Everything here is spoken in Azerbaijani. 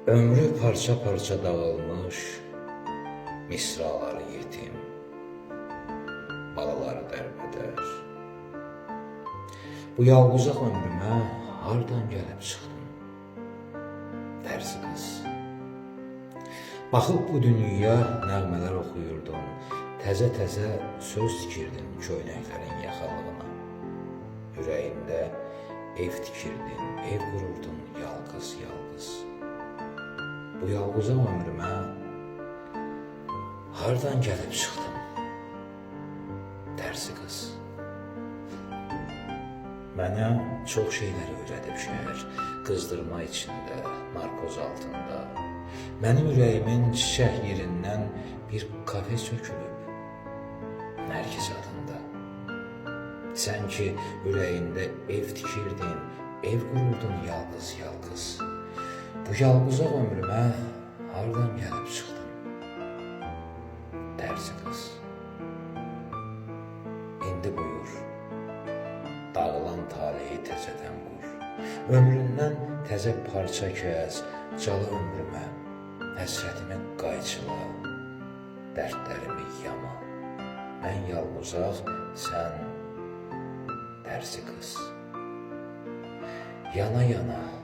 Ömrü parça parça dağılmış, misraları yetim, balaları derbeder. Bu yalğızaq ömrümə hardan gəlib çıxdın, dərzi qız? Baxıb bu dünyaya nəğmələr oxuyurdun, təzə-təzə söz tikirdin köynəklərin yaxalığına. Ürəyində ev tikirdin, ev qururdun yalqız-yalqız. Bu yalğızaq ömrümə hardan gəlib çıxdın, dərzi qız? Mənə çox şeylər öyrədib şəhər, qızdırma içində, narkoz altında. Mənim ürəyimin çiçək yerindən bir kafe sökülüb, Nərgiz adında. Sən ki, ürəyində ev tikirdin, ev qururdun yalqız-yalqız. Bu yalğızaq ömrümə hardan gəlib çıxdın, dərzi qız? İndi buyur, dağılan taleyi təzədən qur. Ömründən təzə parça kəs, cala ömrümə, həsrətimi qayçıla, dərdlərimi yama. Mən yalğızaq, sən dərzi qız. Yana yana